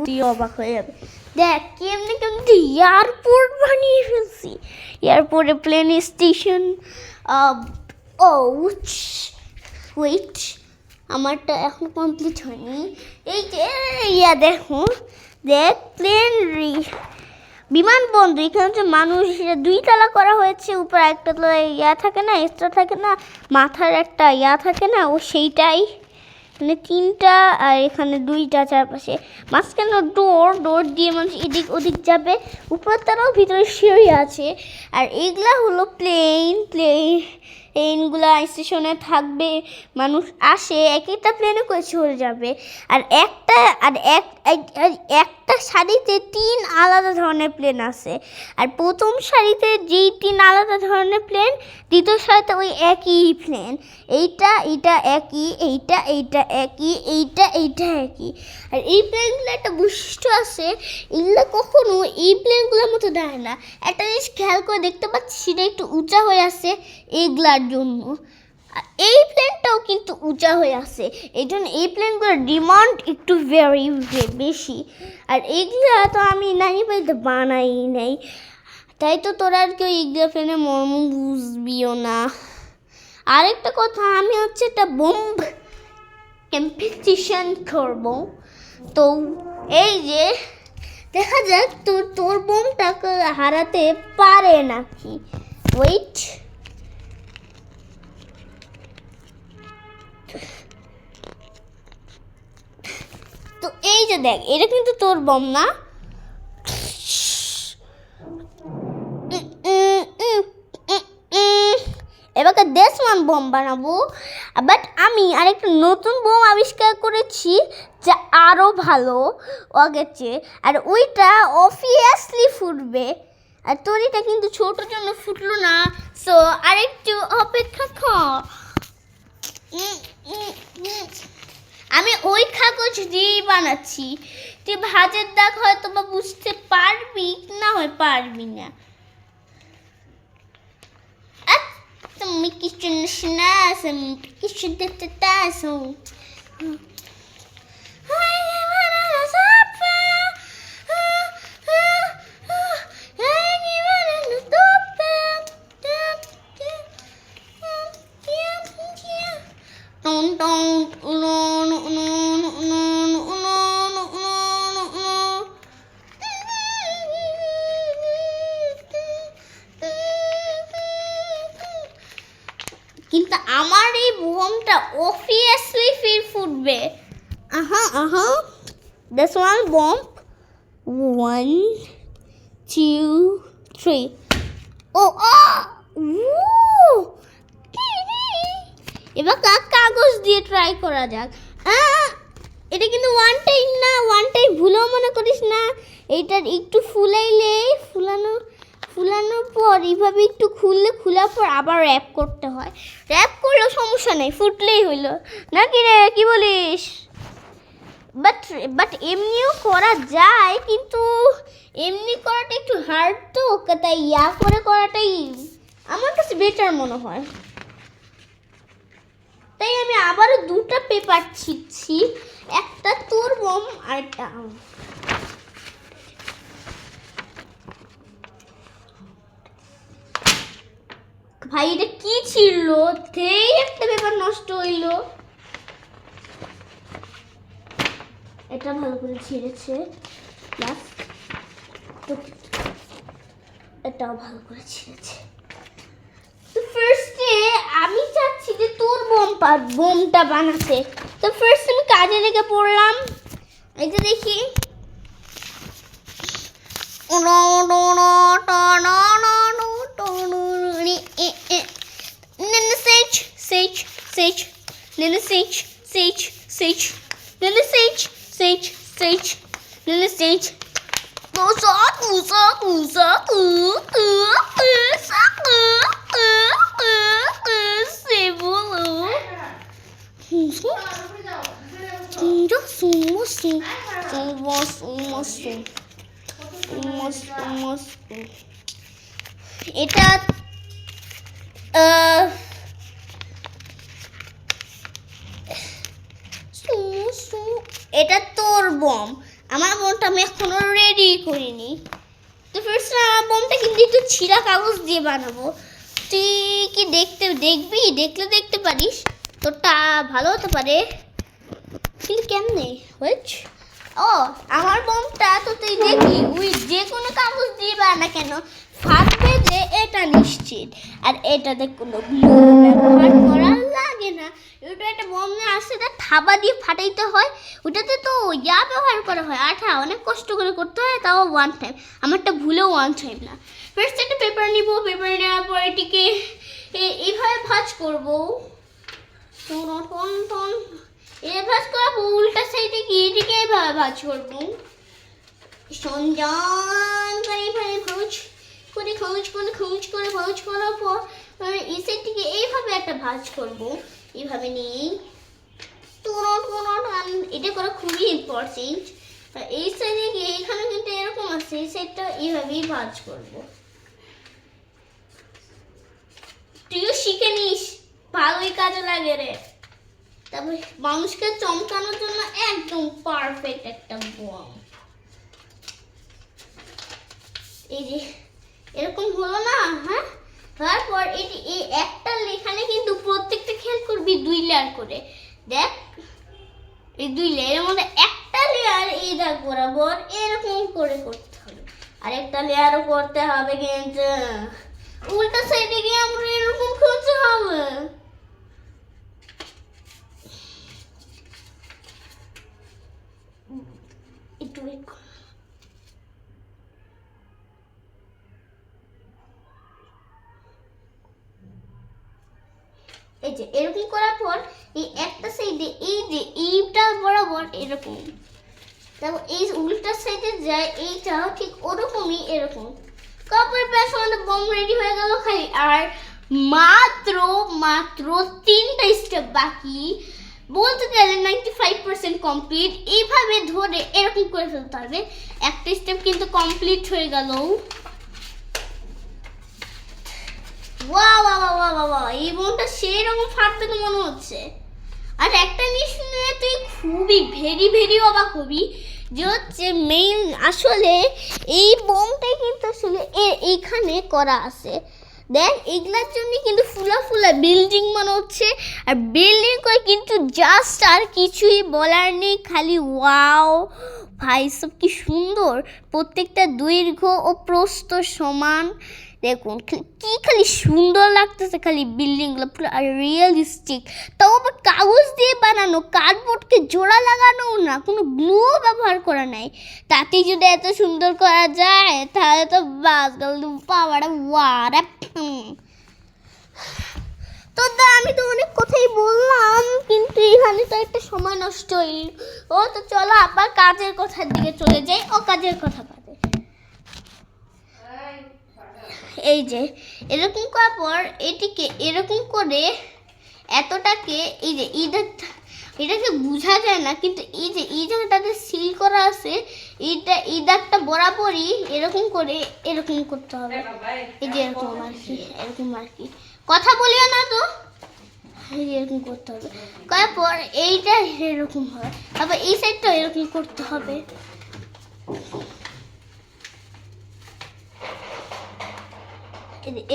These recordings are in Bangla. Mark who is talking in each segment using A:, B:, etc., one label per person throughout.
A: তুই অবাক হয়ে যাবে। দেখ কেমনি কেমনি এয়ারপোর্ট বানিয়ে ফেলছি, এয়ারপোর্টে প্লেন স্টেশন। ও ওয়েট, আমারটা এখন কমপ্লিট হয়নি। এই যে দেখো, দেখ প্লেন বিমানবন্দর। এখানে হচ্ছে মানুষ দুইতলা করা হয়েছে, উপরে একটা তলায় থাকে না, এক্সট্রা থাকে না, মাথার একটা থাকে না, ও সেইটাই মানে তিনটা, আর এখানে দুইটা চারপাশে, মাঝখানে ডোর দিয়ে মানুষ এদিক ওদিক যাবে, উপরের তারাও ভিতরে সিঁড়ি আছে। আর এইগুলা হলো প্লেনগুলা স্টেশনে থাকবে, মানুষ আসে এক একটা প্লেনে করে চলে যাবে। আর একটা সারিতে 3 আলাদা ধরনের প্লেন আছে। আর প্রথম সারিতে যেই 3 আলাদা ধরনের প্লেন, দ্বিতীয় সারিতে ওই একই প্লেন। এইটা একই, এইটা একই, এইটা একই। আর এই প্লেনগুলো একটা বৈশিষ্ট্য আছে, এগুলো কখনো এই প্লেনগুলোর মতো দাঁড়ায় না। একটা জিনিস খেয়াল করে দেখতে পাচ্ছি, সেটা একটু উঁচা হয়ে আছে এইগুলার জন্য। এই প্লেনটাও কিন্তু উঁচা হয়ে আছে, এই জন্য এই প্লেনগুলোর ডিমান্ড একটু ভেরি বেশি। আর এইগুলা তো আমি নানি বাড়িতে বানাই নাই, তাই তো তোরা আর কেউ এইগুলা প্লেনের মর্ম বুঝবিও না। আরেকটা কথা, আমি হচ্ছে একটা বোম্ব কম্পিটিশন করবো, তো এই যে দেখা যাক তোর বোমটাকে হারাতে পারে নাকি। ওয়েট, তো এই যে দেখ, এটা কিন্তু তোর বোম না। এবারে দেশমান বোম বানাবো, বাট আমি আরেকটা নতুন বোম আবিষ্কার করেছি যা আরও ভালো আগের চেয়ে। আর ওইটা অবভিয়াসলি ফুটবে, আর তরিটা কিন্তু ছোটোর জন্য ফুটলো না, সো আরেকটু অপেক্ষা কর। আমি ওই কাগজ দিয়েই বানাচ্ছি, তুই ভাজের দাগ হয়তো বা বুঝতে পারবি, না হয় পারবি না। তুমি কিছু না, কিছু দেখতে তাসো। কিন্তু আমার এই বোমটা অবভিয়াসলি ফির ফুটবে। This one bomb, 1 2 3. এবার কাগজ দিয়ে ট্রাই করা যাক। এটা কিন্তু ওয়ান টাইম ভুলেও মনে করিস না। এইটার একটু ফুলানোর পর এইভাবে একটু খোলার পর আবার র্যাপ করতে হয়। র্যাপ করলেও সমস্যা নেই, ফুটলেই হইলো নাকি রে, কি বলিস? বাট এমনিও করা যায়, কিন্তু এমনি করাটা একটু হার্ড, তো তাই করে করাটাই আমার কাছে বেটার মনে হয়। তাই আমি আবারও 2টা পেপার ছিটছি, একটা তোর বোম আর একটা আমার। ভাই এটা কি ছিল, তেই একটা পেপার নষ্ট হইলো। এটা ভালো করে ছিঁড়েছে, প্লাস এটাও ভালো করে ছিঁড়েছে। তো ফার্স্টে আমি চাচ্ছি যে তোর বোমটা বানাতে। তো ফার্স্ট আমি কাজে লেগে পড়লাম। এই যে দেখি, এটা এটা তোর বোম, আমার বোমটা আমি এখনো রেডি করিনি। তো ফার্স্ট আমার বোমটা কিন্তু একটু ছিঁড়া কাগজ দিয়ে বানাবো। তুই কি দেখবি? দেখতে পারিস, তোরটা ভালো হতে পারে, কিন্তু কেমনে হয়েছে? ও আমার বোমটা তো তুই দেখবি, ওই যে কোনো কাগজ দিয়ে বানা কেন ফাটবে যে এটা নিশ্চিত। আর এটাতে কোনো গ্লু ব্যবহার করা লাগে না। ওটা একটা বোম আসছে, এটা থাবা দিয়ে ফাটাইতে হয়। ওটাতে তো ব্যবহার করা হয় আঠা, অনেক কষ্ট করে করতে হয়, তাও ওয়ান টাইম। আমারটা ভুলেও ওয়ান টাইম না। ফার্স্ট একটা পেপার নিব, পেপার নেওয়ার পর এটিকে এইভাবে ভাঁজ করবো। ভাঁজ করাবো উল্টা সাইডে গিয়ে এটিকে এইভাবে ভাঁজ করবো। সঞ্জন করে এইভাবে ভাঁজ করার পর এই সাইডটিকে এইভাবে একটা ভাঁজ করবো, এইভাবে নিয়েই। এটা করা খুবই ইম্পর্টেন্ট। এই সাইডে গিয়ে এখানে কিন্তু এরকম আছে, এই সাইডটা এইভাবেই ভাঁজ করবো। তুইও শিখে নিস, ভালোই কাজে লাগে রে। তারপরে মানুষকে চমকানোর জন্য একদম পারফেক্ট একটা বোম। এই যে এরকম হলো না, হ্যাঁ? তারপর এই একটা এখানে কিন্তু প্রত্যেকটা খেয়াল করবি 2 লেয়ার করে। দেখ এই 2 লেয়ারের মধ্যে একটা লেয়ার এই দাগ বরাবর এরকম করে করতে হবে, আর একটা লেয়ারও করতে হবে কিন্তু উল্টা সাইডে গিয়ে আমরা এরকম করতে হবে। একটু এই যে এরকম করার পর এই একটা সাইডে এই যে এইটা বরাবর এরকম, তারপর এই উল্টা সাইডে যায় এইটাও ঠিক ওরকমই এরকম। তারপরে ব্যাস আমাদের বোম রেডি হয়ে গেল। খালি আর মাত্র 3টা স্টেপ বাকি, বলতে গেলে 95% কমপ্লিট। এইভাবে ধরে এরকম করে ফেলতে হবে। একটা স্টেপ কিন্তু কমপ্লিট হয়ে গেল। এই বোমটা সেই রকম ফাটবে তো মনে হচ্ছে। আর একটা জিনিস নিয়ে তুই খুবই ভেরি অবাক হবি, যে হচ্ছে মেইন আসলে এই বোমটাই কিন্তু আসলে এইখানে করা আছে। দেখ এগুলার জন্য কিন্তু ফুলা বিল্ডিং মনে হচ্ছে। আর বিল্ডিং করে কিন্তু জাস্ট আর কিছুই বলার নেই, খালি ওয়াও ভাই সব কি সুন্দর। প্রত্যেকটা দৈর্ঘ্য ও প্রস্থ সমান। দেখুন কি খালি সুন্দর লাগতেছে, খালি বিল্ডিংগুলো পুরো রিয়েলিস্টিক। তাও আবার কাগজ দিয়ে বানানো, কার্ডবোর্ডকে জোড়া লাগানো না, কোনো গ্লু ব্যবহার করা নাই। তাতেই যদি এত সুন্দর করা যায় তাহলে তো বাস গেল পাওয়াটা ওয়ারা। তো আমি তো অনেক কথাই বললাম, কিন্তু এখানে তো একটা সময় নষ্ট হই। ও তো চলো আবার কাজের কথার দিকে চলে যাই। কাজের কথা এই যে এরকম করার পর এটিকে এরকম করে এতটাকে এই যে এটাকে বোঝা যায় না, কিন্তু এই যে এই জায়গাটাতে সিল করা আছে, এই দাগটা বরাবরই এরকম করে এরকম করতে হবে। এই যে এরকম আর কি কথা বলিও না তো, এরকম করতে হবে। করার পর এইটা এরকম হবে, আবার এই সাইডটা এরকম করতে হবে।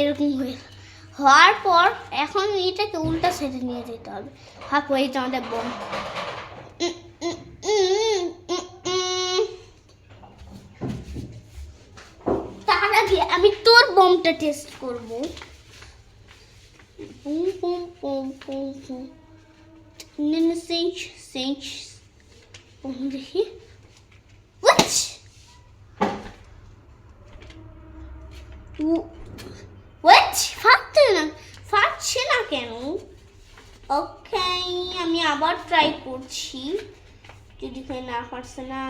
A: এরকম হওয়ার পর এখন এটাকে উল্টা সাইডে নিয়ে যেতে হবে। এইটা আমাদের বোম। তার আগে আমি তোর বোমটা টেস্ট করবো। দেখি ফাটছে না কেন? ওকে আমি আবার ট্রাই করছি, যদি না ফাটছে না।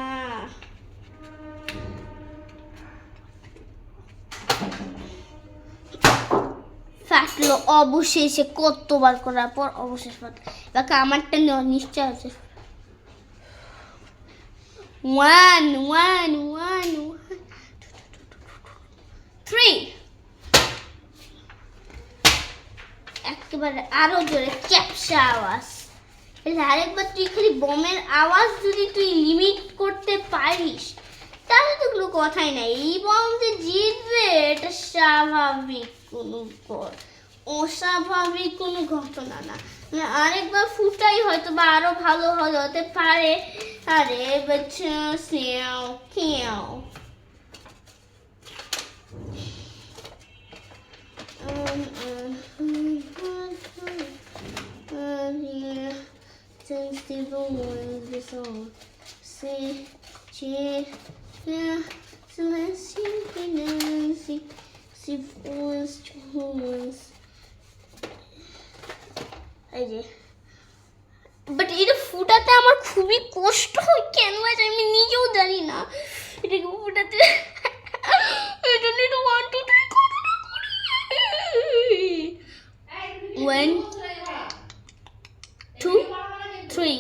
A: ফাটলো অবশেষে, কতবার করার পর অবশেষ ফাটলো। বাকি আমারটা নিশ্চয় আছে। 1 3 একেবারে আরো জোরে ক্যাপসা আওয়াজ। আরেকবার তুই খালি বোমের আওয়াজ যদি তুই লিমিট করতে পারিস কথাই নাই, এই বম যে জিতবে এটা স্বাভাবিক কোনো অস্বাভাবিক কোনো ঘটনা না। আরেকবার ফুটাই হয়তো বা আরো ভালো হতে পারে। আরে বাচ্চা স্নেও কেউ since the ruins dissolve, say, cheer, but এটা ফুটাতে আমার খুবই কষ্ট হয়, কেন আছে আমি নিজেও জানি না। এটাকে ফুটাতে এটা নিয়ে 1 2 3 1 2 3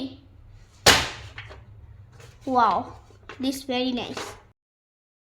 A: wow, this very nice.